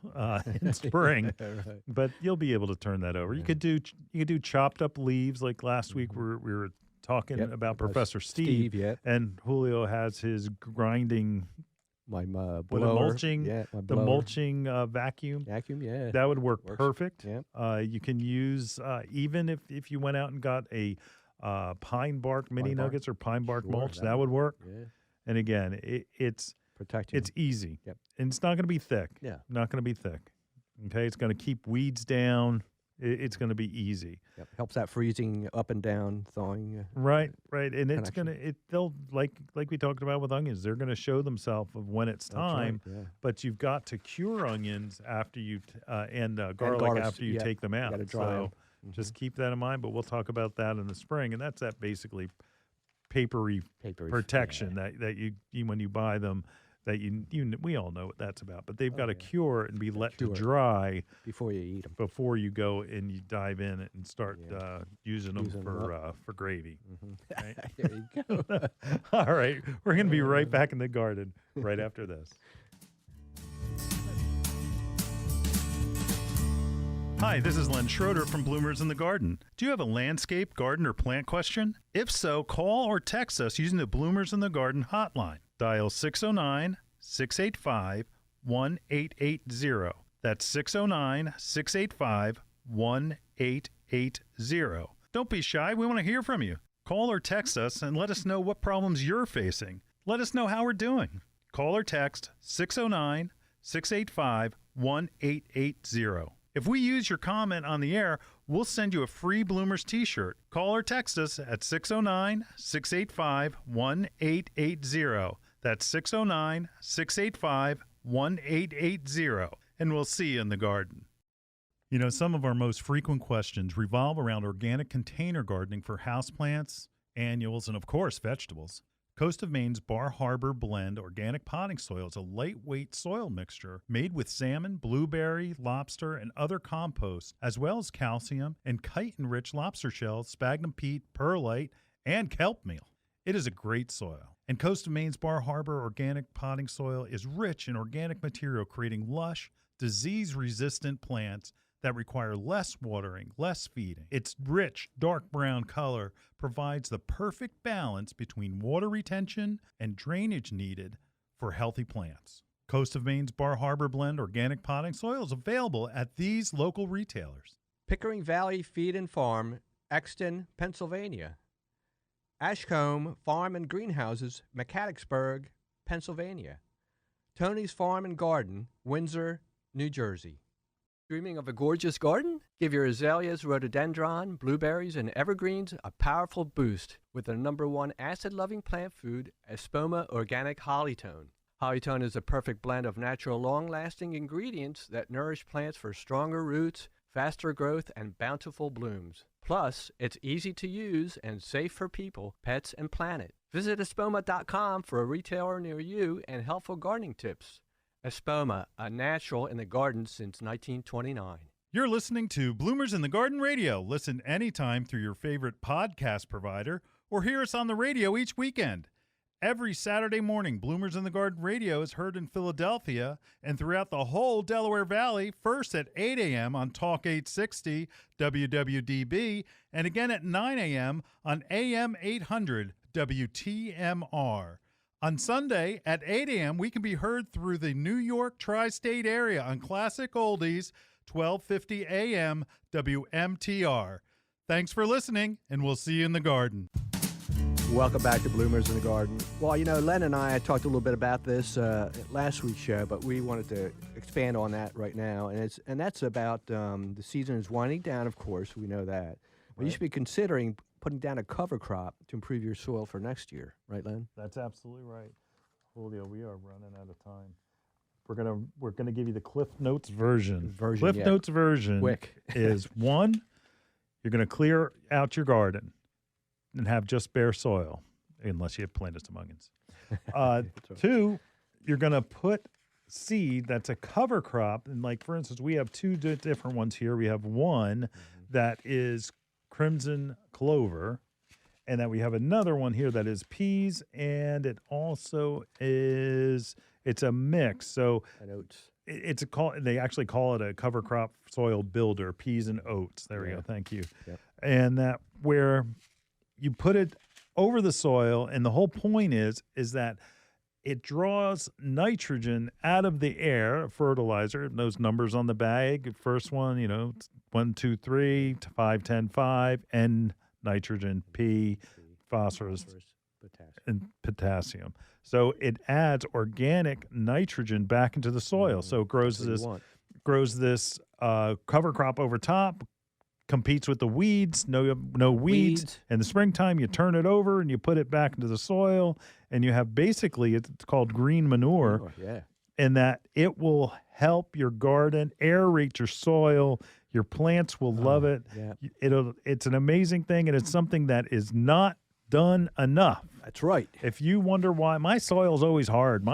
in spring. Right. But you'll be able to turn that over. You could do chopped up leaves. Like last week, we were talking about Professor Steve. Yeah. And Julio has his grinding, My blower. mulching, my the blower. mulching vacuum. Vacuum, yeah. That would work Works. perfect. Yeah. You can use, even if you went out and got a pine bark mini Pine bark. nuggets or pine bark Sure, mulch, that that would work. Yeah. And again, it's Protecting. it's easy. Yep. And it's not going to be thick. Yeah. Not going to be thick. Okay, it's going to keep weeds down. It's going to be easy. Yep. Helps that freezing up and down, thawing. Right. And it's connection. going to, they'll, like we talked about with onions, they're going to show themselves of when it's That's right, time, yeah. but you've got to cure onions after you, and garlic garlics, after you yeah, take them out. gotta dry 'em. So just keep that in mind, but we'll talk about that in the spring. And that's that basically papery protection that you when you buy them, that we all know what that's about, but they've got to cure and be let to Cure it. dry Before you eat them. before you go and you dive in it and start using them Using them for gravy. Right? There you go. All right, we're going to be right back in the garden right after this. Hi, this is Len Schroeder from Bloomers in the Garden. Do you have a landscape, garden, or plant question? If so, call or text us using the Bloomers in the Garden hotline. Dial 609-685-1880. That's 609-685-1880. Don't be shy. We want to hear from you. Call or text us and let us know what problems you're facing. Let us know how we're doing. Call or text 609-685-1880. If we use your comment on the air, we'll send you a free Bloomers t-shirt. Call or text us at 609-685-1880. That's 609-685-1880. And we'll see you in the garden. You know, some of our most frequent questions revolve around organic container gardening for houseplants, annuals, and of course, vegetables. Coast of Maine's Bar Harbor Blend Organic Potting Soil is a lightweight soil mixture made with salmon, blueberry, lobster, and other composts, as well as calcium and chitin-rich lobster shells, sphagnum peat, perlite, and kelp meal. It is a great soil. And Coast of Maine's Bar Harbor Organic Potting Soil is rich in organic material, creating lush, disease-resistant plants that require less watering, less feeding. Its rich, dark brown color provides the perfect balance between water retention and drainage needed for healthy plants. Coast of Maine's Bar Harbor Blend Organic Potting Soil is available at these local retailers. Pickering Valley Feed and Farm, Exton, Pennsylvania. Ashcombe Farm and Greenhouses, Mechanicsburg, Pennsylvania. Tony's Farm and Garden, Windsor, New Jersey. Dreaming of a gorgeous garden? Give your azaleas, rhododendron, blueberries, and evergreens a powerful boost with the #1 acid-loving plant food, Espoma Organic Hollytone. Hollytone is a perfect blend of natural, long-lasting ingredients that nourish plants for stronger roots, faster growth, and bountiful blooms. Plus, it's easy to use and safe for people, pets, and planet. Visit espoma.com for a retailer near you and helpful gardening tips. Espoma, a natural in the garden since 1929. You're listening to Bloomers in the Garden Radio. Listen anytime through your favorite podcast provider or hear us on the radio each weekend. Every Saturday morning, Bloomers in the Garden Radio is heard in Philadelphia and throughout the whole Delaware Valley, first at 8 a.m. on Talk 860 WWDB and again at 9 a.m. on AM 800 WTMR. On Sunday at 8 a.m., we can be heard through the New York tri-state area on Classic Oldies, 1250 a.m. WMTR. Thanks for listening, and we'll see you in the garden. Welcome back to Bloomers in the Garden. Well, you know, Len and I talked a little bit about this at last week's show, but we wanted to expand on that right now. And that's about the season is winding down, of course. We know that. But you should be considering putting down a cover crop to improve your soil for next year. Right, Len? That's absolutely right. Julio, we are running out of time. We're gonna give you the Cliff Notes version. Cliff Notes version Quick. is 1, you're gonna clear out your garden and have just bare soil, unless you have planted some onions. 2, you're gonna put seed that's a cover crop, and like for instance, we have 2 different ones here. We have one that is crimson clover, and then we have another one here that is peas, and it also is, it's a mix. So And oats. they actually call it a cover crop soil builder, peas and oats. There we Yeah. go. Thank you. Yep. And that where you put it over the soil, and the whole point is that it draws nitrogen out of the air, fertilizer. Those numbers on the bag, first one, 1, 2, 3, 5, 10, 5, N nitrogen, P, phosphorus, and potassium. So it adds organic nitrogen back into the soil. So it grows this cover crop over top, competes with the weeds. No weeds. In the springtime, you turn it over and you put it back into the soil, and you have basically, it's called green manure. Yeah. And that it will help your garden aerate your soil. Your plants will love it. Yeah. It's an amazing thing, and it's something that is not done enough. That's right. If you wonder why my soil is always hard,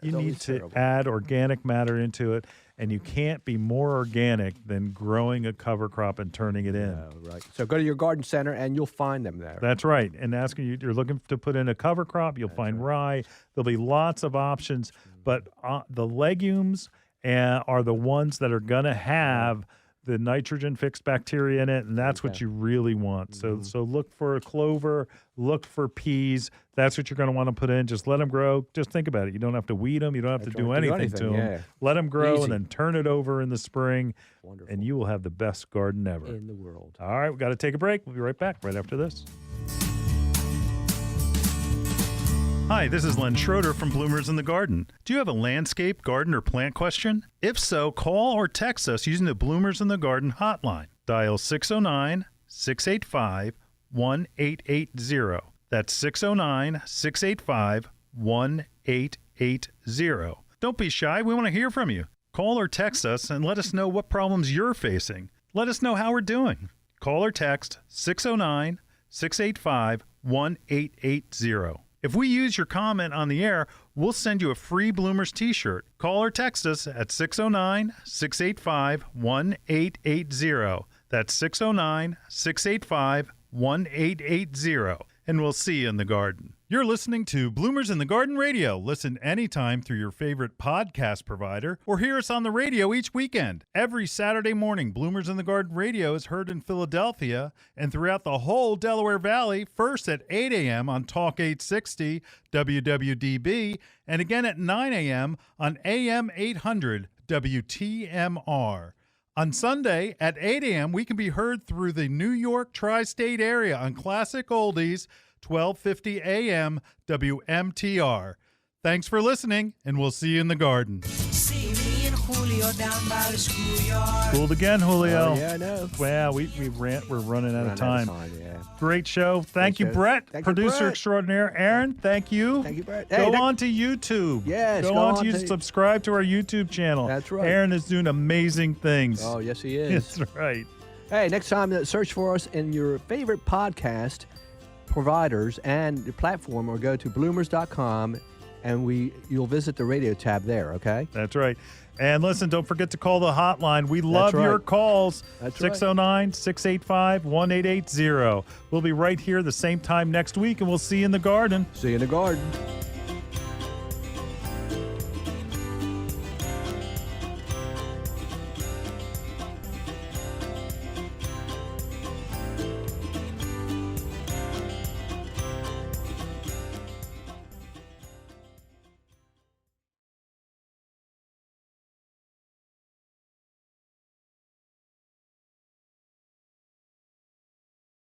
you need to add organic matter into it, and you can't be more organic than growing a cover crop and turning it in. Right. So go to your garden center, and you'll find them there. That's right. And you're looking to put in a cover crop, you'll find rye. There'll be lots of options, but the legumes are the ones that are going to have the nitrogen fixed bacteria in it, and that's what you really want. So look for a clover, look for peas. That's what you're going to want to put in. Just let them grow. Just think about it. You don't have to weed them. You don't have to do anything to them. Yeah. Let them grow. Easy. And then turn it over in the spring, Wonderful. and you will have the best garden ever. In the world. All right, we've got to take a break. We'll be right back right after this. Hi, this is Len Schroeder from Bloomers in the Garden. Do you have a landscape, garden, or plant question? If so, call or text us using the Bloomers in the Garden hotline. Dial 609-685-1880. That's 609-685-1880. Don't be shy. We want to hear from you. Call or text us and let us know what problems you're facing. Let us know how we're doing. Call or text 609-685-1880. If we use your comment on the air, we'll send you a free Bloomers t-shirt. Call or text us at 609-685-1880. That's 609-685-1880. And we'll see you in the garden. You're listening to Bloomers in the Garden Radio. Listen anytime through your favorite podcast provider or hear us on the radio each weekend. Every Saturday morning, Bloomers in the Garden Radio is heard in Philadelphia and throughout the whole Delaware Valley, first at 8 a.m. on Talk 860 WWDB and again at 9 a.m. on AM 800 WTMR. On Sunday at 8 a.m., we can be heard through the New York tri-state area on Classic Oldies, 1250 AM WMTR. Thanks for listening, and we'll see you in the garden. See me and Julio down by the schoolyard. Fooled again, Julio. Oh, yeah, I know. Wow, we're running out of time. Yeah. Great show. Thank you, Brett, Thank you, producer Brett. extraordinaire. Aaron, thank you. Thank you, Brett. Go on to YouTube. Yes, Go on to YouTube. Subscribe to our YouTube channel. That's right. Aaron is doing amazing things. Oh, yes, he is. That's right. Hey, next time, search for us in your favorite podcast providers and the platform, or go to bloomers.com, and you'll visit the radio tab there, okay? That's right. And listen, don't forget to call the hotline. We love right. your calls. That's right. 609-685-1880. We'll be right here the same time next week, and we'll see you in the garden. See you in the garden.